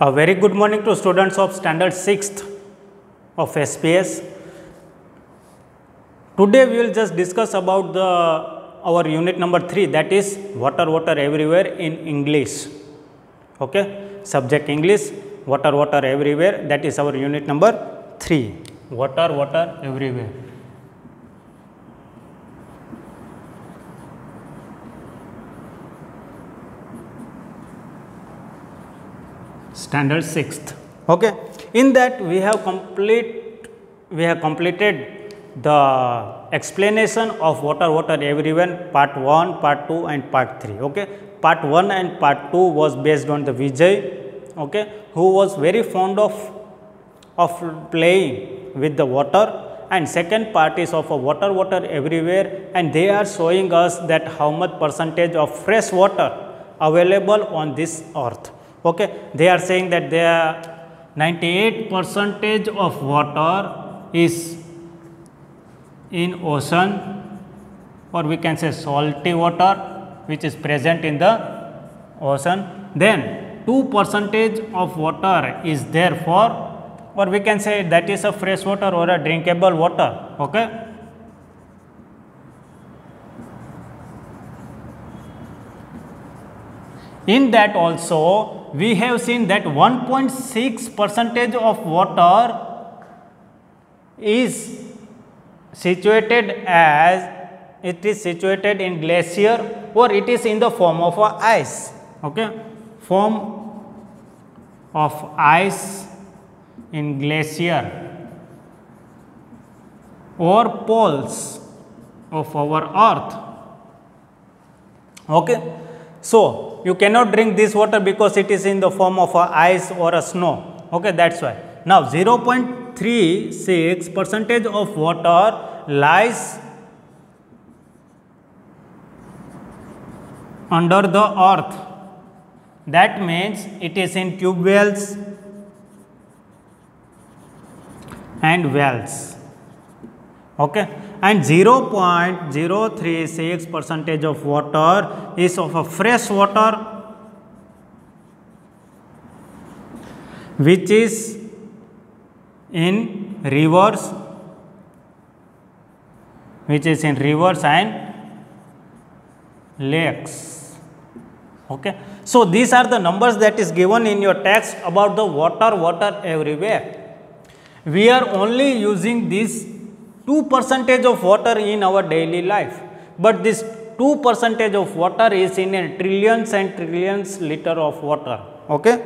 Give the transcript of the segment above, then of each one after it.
A very good morning to students of standard 6th of SPS. Today we will just discuss about our unit number 3, that is water everywhere in English. Okay, subject English, water everywhere, that is our unit number 3, water everywhere. Standard 6th. Okay, in that we have completed the explanation of water everywhere, part 1, part 2 and part 3. Okay, part 1 and part 2 was based on the Vijay, okay, who was very fond of playing with the water, and second part is of a water everywhere, and they are showing us that how much percentage of fresh water available on this earth. Okay, they are saying that there are 98% of water is in ocean, or we can say salty water which is present in the ocean. Then 2% of water is there for, or we can say that is a fresh water or a drinkable water. Okay. In that also we have seen that 1.6% of water is situated in glacier, or it is in the form of ice. Okay, form of ice in glacier or poles of our earth. Okay, so you cannot drink this water because it is in the form of ice or a snow. Okay, that's why. Now 0.36% of water lies under the earth. That means it is in tube wells and wells. Okay, and 0.036% of water is of a fresh water which is in rivers, and lakes. Okay, so these are the numbers that is given in your text about the water everywhere. We are only using this 2% of water in our daily life, but this 2% of water is in a trillions and trillions liter of water. Okay,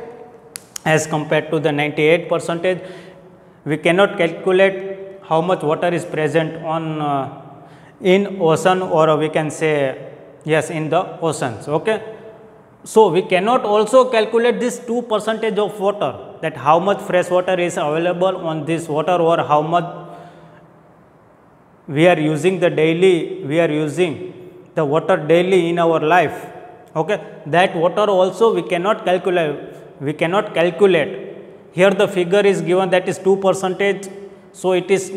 as compared to the 98%, we cannot calculate how much water is present on in ocean, or we can say yes, in the oceans. Okay, so we cannot also calculate this 2% of water, that how much fresh water is available on this water, or how much we are using the water daily in our life. Okay, that water also we cannot calculate. Here the figure is given, that is 2%. So it is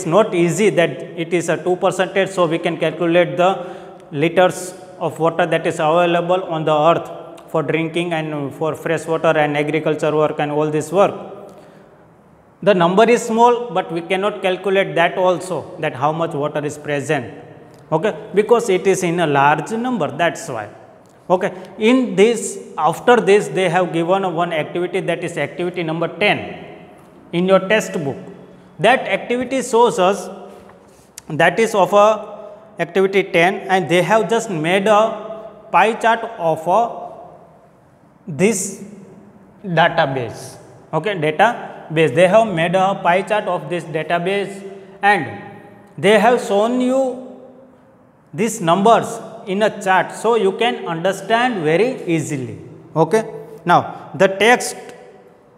not easy that it is a 2%. So we can calculate the liters of water that is available on the earth for drinking and for fresh water and agriculture work and all this work. The number is small, but we cannot calculate that also, that how much water is present. Okay, because it is in a large number, that's why. Okay, in this, after this they have given one activity, that is activity number 10 in your textbook. That activity shows us, that is of activity 10, and they have just made a pie chart of this database. Okay, database. They have made a pie chart of this database, and they have shown you these numbers in a chart, so you can understand very easily. Okay, now the text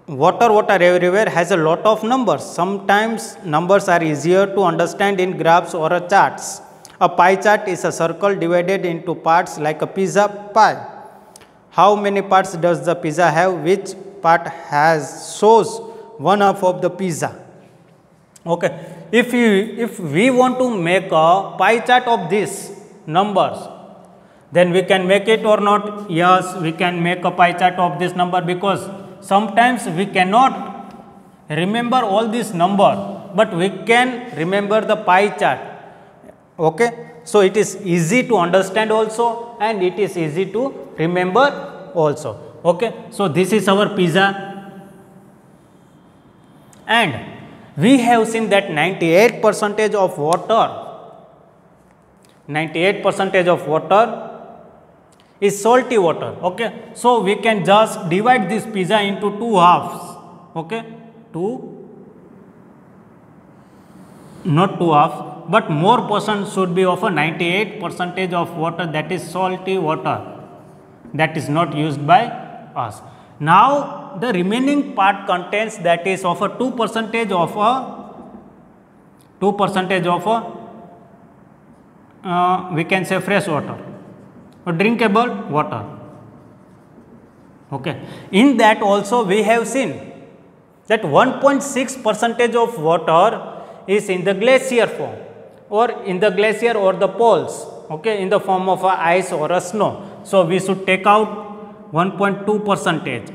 water everywhere has a lot of numbers. Sometimes numbers are easier to understand in graphs or charts. A pie chart is a circle divided into parts like a pizza pie. How many parts does the pizza have? Which part shows 1/2 of the pizza? Okay, if we want to make a pie chart of these numbers, Then we can make it or not? Yes, we can make a pie chart of this number, because sometimes we cannot remember all this number, but we can remember the pie chart. Okay. So, it is easy to understand also, and it is easy to remember also. Okay. So, this is our pizza, and we have seen that 98% of water, 98% of water is salty water. Okay. So, we can just divide this pizza into two halves. Okay. Not two halves, but more percent should be of a 98% of water, that is salty water, that is not used by us. Now, the remaining part contains, that is of a 2% of we can say fresh water or drinkable water. Okay. In that also we have seen that 1.6% of water is in the glacier form, or in the glacier or the poles, okay, in the form of a ice or a snow. So, we should take out 1.2%,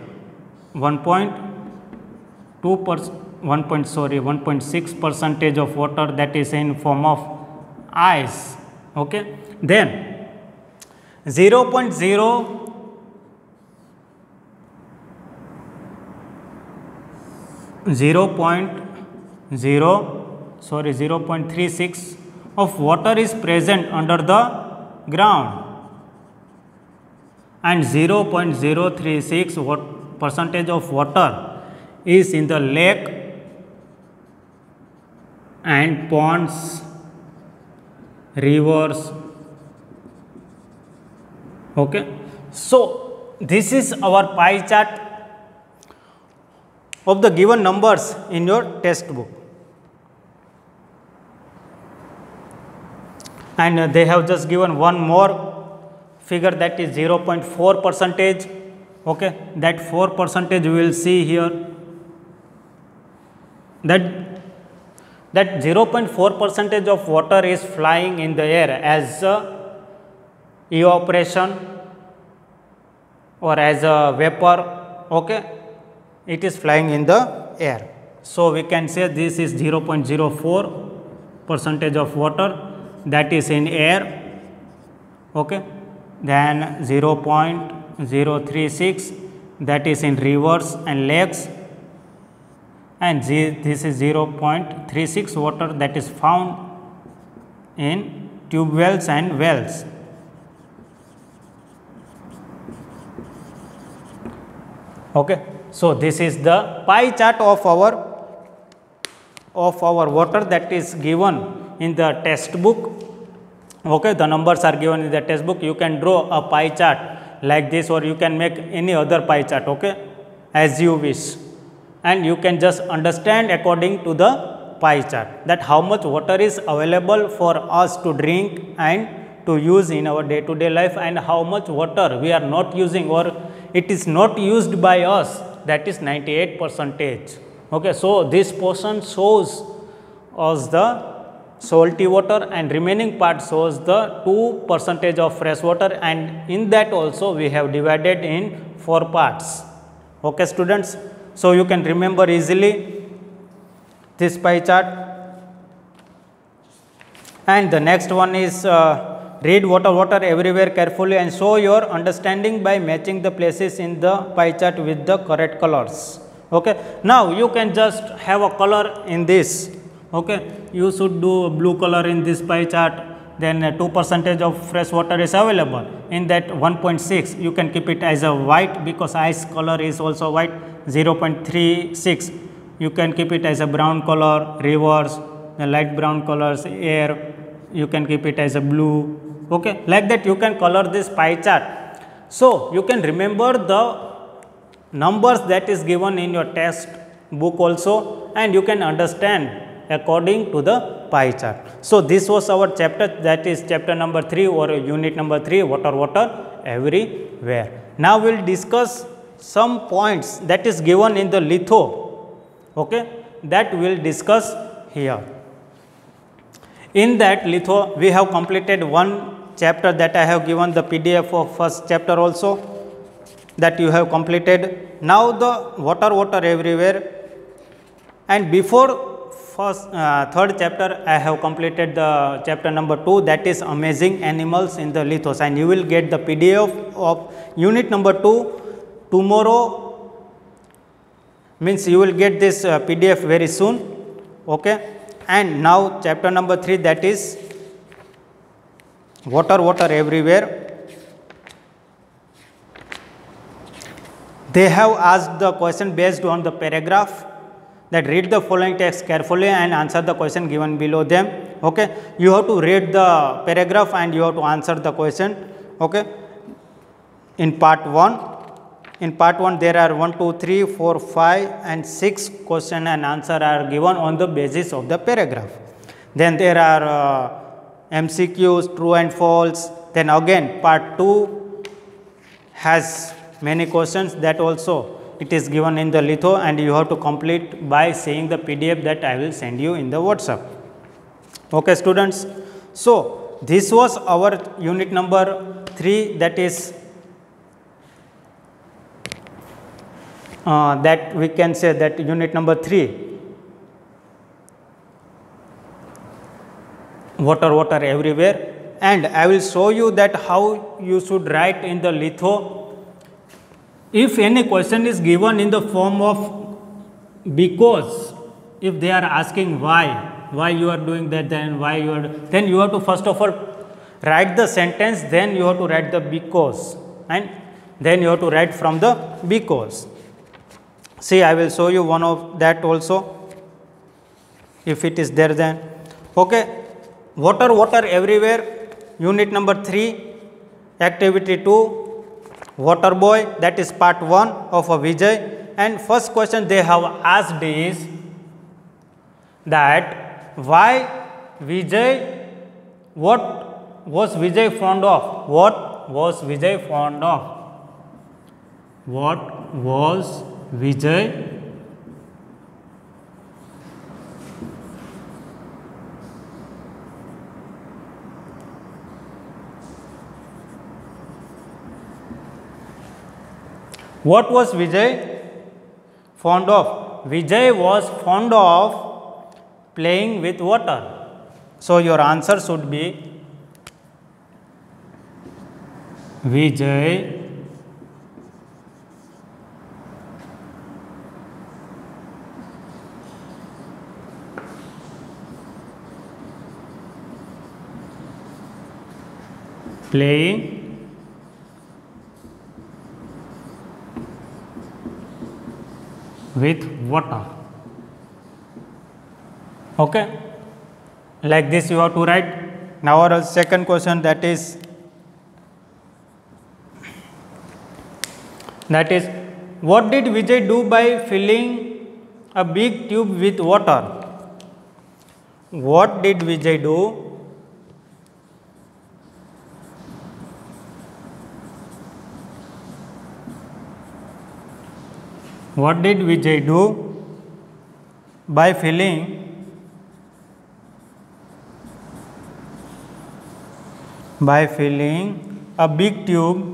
1.6% of water, that is in form of ice. Okay. Then 0.36 of water is present under the ground, and 0.036% of water is in the lake and ponds, rivers. Okay. So, this is our pie chart of the given numbers in your textbook. And they have just given one more figure, that is 0.4%. Okay. That 4% we will see here. That 0.4% of water is flying in the air as evaporation or as a vapor. Okay. It is flying in the air. So, we can say this is 0.04% of water, that is in air. Okay. Then 0.036, that is in rivers and lakes, and this is 0.36 water that is found in tube wells and wells. Okay. So, this is the pie chart of our water that is given in the textbook. Okay. The numbers are given in the textbook. You can draw a pie chart like this, or you can make any other pie chart, okay, as you wish, and you can just understand according to the pie chart that how much water is available for us to drink and to use in our day to day life, and how much water we are not using or it is not used by us, that is 98%. Okay. So, this portion shows us the salty water, and remaining part shows the 2% of fresh water, and in that also we have divided in 4 parts. Okay, students. So, you can remember easily this pie chart. And the next one is read water everywhere carefully and show your understanding by matching the places in the pie chart with the correct colors. Okay. Now, you can just have a color in this. Okay. You should do blue color in this pie chart, then 2% of fresh water is available. In that 1.6, you can keep it as a white, because ice color is also white. 0.36, you can keep it as a brown color, rivers, the light brown colors, air, you can keep it as a blue. Okay. Like that you can color this pie chart. So, you can remember the numbers that is given in your test book also, and you can understand according to the pie chart. So, this was our chapter, that is chapter number 3 or unit number 3, water everywhere. Now, we will discuss some points that is given in the litho, okay, that we will discuss here. In that litho, we have completed one chapter that I have given the PDF of first chapter also that you have completed. Now the water everywhere, and before third chapter I have completed the chapter number 2, that is amazing animals in the lithos, and you will get the PDF of unit number 2 tomorrow. Means you will get this PDF very soon. Okay. And now chapter number 3, that is water everywhere. They have asked the question based on the paragraph, that read the following text carefully and answer the question given below them. Okay. You have to read the paragraph and you have to answer the question. Okay. In part 1. In part 1 there are 1, 2, 3, 4, 5 and 6 question and answer are given on the basis of the paragraph. Then there are MCQs, true and false. Then again part 2 has many questions, that also it is given in the litho, and you have to complete by seeing the PDF that I will send you in the WhatsApp. Okay students. So this was our unit number 3, that is that we can say that unit number 3, water everywhere, and I will show you that how you should write in the litho. If any question is given in the form of because, if they are asking why you are doing that, then why you are, then you have to first of all write the sentence, then you have to write the because, and then you have to write from the because. See, I will show you one of that also, if it is there then. Okay. Water everywhere, unit number 3, activity 2, water boy, that is part 1 of a Vijay. And first question they have asked is that why Vijay, what was Vijay fond of? What was Vijay fond of? What was Vijay What was Vijay fond of? Vijay was fond of playing with water. So your answer should be Vijay playing with water. Okay. Like this you have to write. Now our second question, that is what did Vijay do by filling a big tube with water? What did Vijay do What did Vijay do by filling a big tube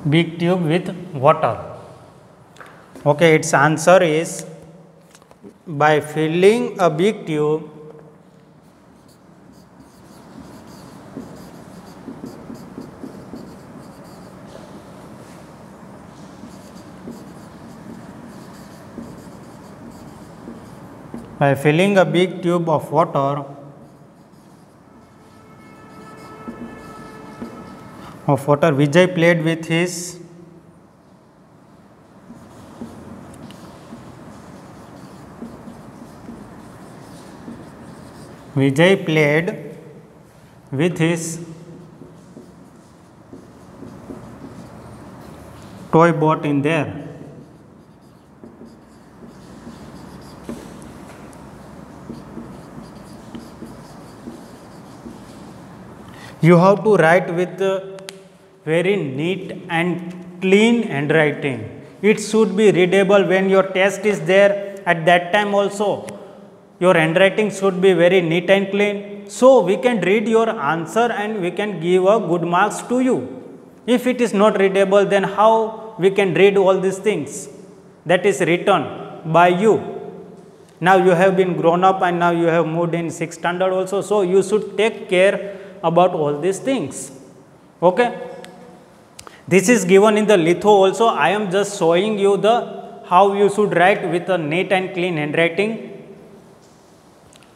with water? Okay, its answer is by filling a big tube of water, Vijay played with his toy boat in there. You have to write with very neat and clean handwriting. It should be readable when your test is there. At that time also, your handwriting should be very neat and clean. So, we can read your answer and we can give a good marks to you. If it is not readable, then how we can read all these things that is written by you? Now you have been grown up and now you have moved in 6th standard also. So, you should take care about all these things. Okay. This is given in the litho also. I am just showing you the how you should write with a neat and clean handwriting.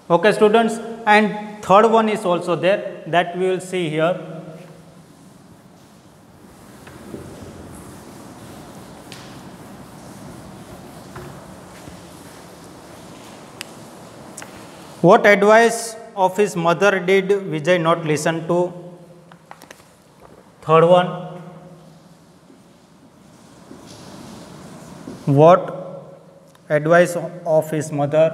Okay, students. And third one is also there, that we will see here. What advice of his mother did Vijay not listen to? Third one. What advice of his mother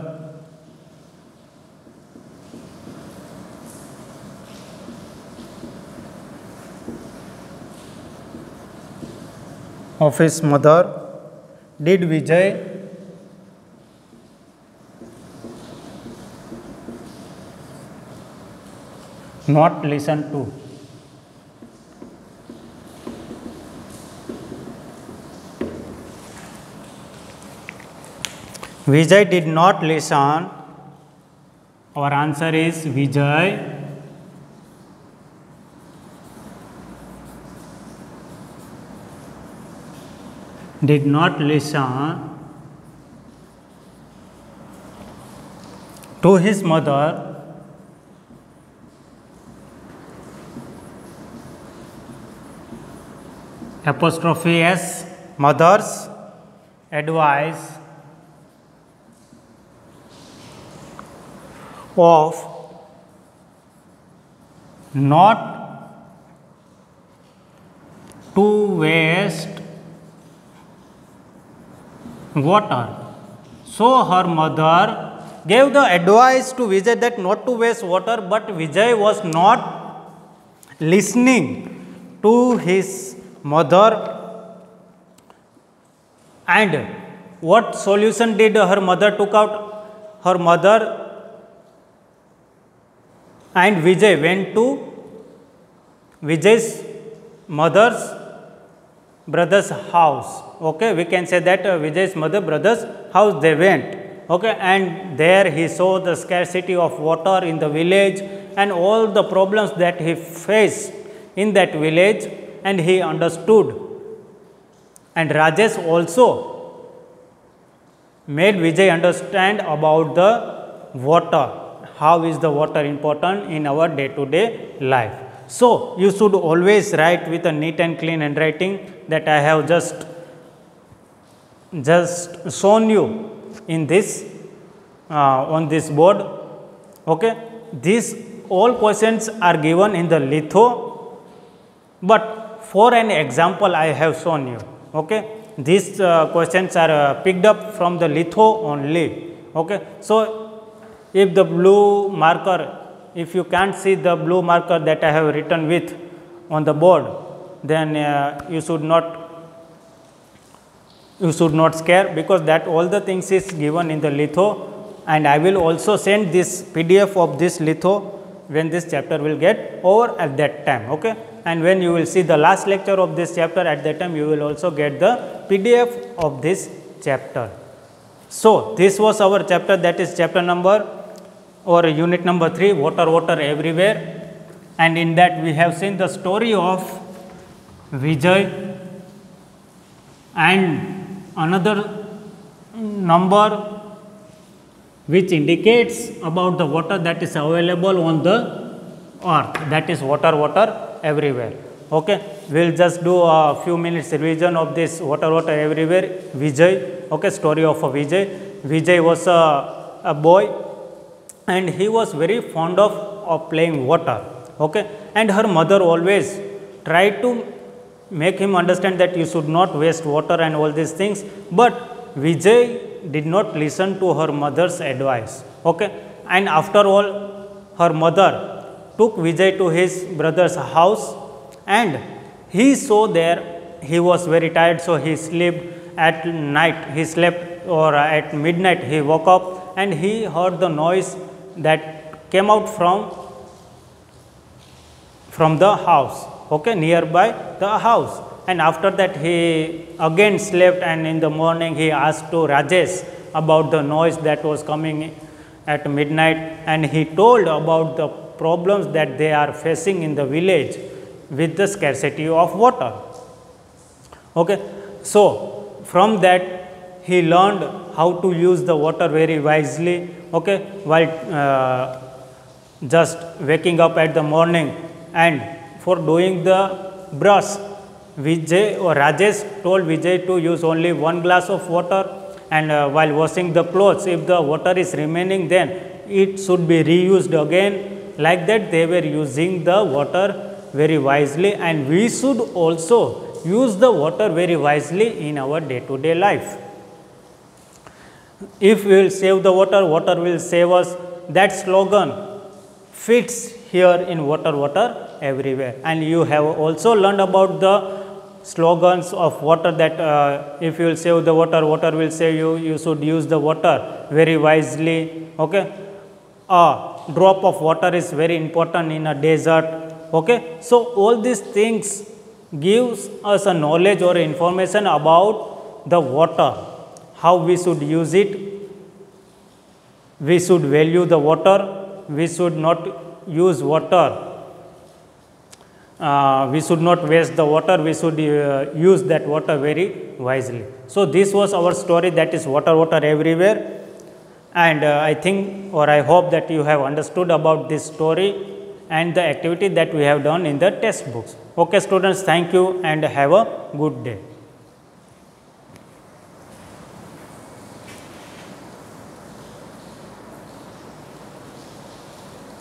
did Vijay not listen to? Vijay did not listen. Our answer is Vijay did not listen to his mother apostrophe S mother's advice of not to waste water. So, her mother gave the advice to Vijay that not to waste water, but Vijay was not listening to his mother. And what solution did her mother took out? Her mother and Vijay went to Vijay's mother's brother's house. Okay, we can say that Vijay's mother brother's house they went. Okay, and there he saw the scarcity of water in the village and all the problems that he faced in that village, and he understood. And Rajesh also made Vijay understand about the water. How is the water important in our day-to-day life? So, you should always write with a neat and clean handwriting that I have just shown you in this on this board. Okay, these all questions are given in the litho, but for an example I have shown you. Okay, these questions are picked up from the litho only. Okay, so if the blue marker, if you can't see the blue marker that I have written with on the board, then you should not scare, because that all the things is given in the litho, and I will also send this PDF of this litho when this chapter will get over at that time. Okay, and when you will see the last lecture of this chapter, at that time you will also get the PDF of this chapter. So, this was our chapter, that is chapter number or unit number 3, water everywhere, and in that we have seen the story of Vijay and another number which indicates about the water that is available on the earth, that is water everywhere. Okay, we will just do a few minutes revision of this water everywhere, Vijay. Okay, story of a Vijay. Vijay was a boy, and he was very fond of playing water. Okay, and her mother always tried to make him understand that you should not waste water and all these things, but Vijay did not listen to her mother's advice. Okay, and after all, her mother took Vijay to his brother's house, and he saw there he was very tired, so he slept, at night he slept, or at midnight he woke up and he heard the noise that came out from the house, okay, nearby the house. And after that he again slept, and in the morning he asked to Rajesh about the noise that was coming at midnight, and he told about the problems that they are facing in the village with the scarcity of water. Okay. So, from that he learned how to use the water very wisely, okay, while just waking up at the morning, and for doing the brush, Vijay or Rajesh told Vijay to use only 1 glass of water, and while washing the clothes, if the water is remaining, then it should be reused again. Like that they were using the water very wisely, and we should also use the water very wisely in our day to day life. If we will save the water, water will save us. That slogan fits here in water everywhere. And you have also learned about the slogans of water, that if you will save the water, water will save you. You should use the water very wisely. Okay. A drop of water is very important in a desert. Okay. So, all these things gives us a knowledge or information about the water, how we should use it. We should value the water. We should not use water. We should not waste the water. We should use that water very wisely. So, this was our story, that is water everywhere. And I think, or I hope that you have understood about this story and the activity that we have done in the textbooks. Okay, students, thank you and have a good day.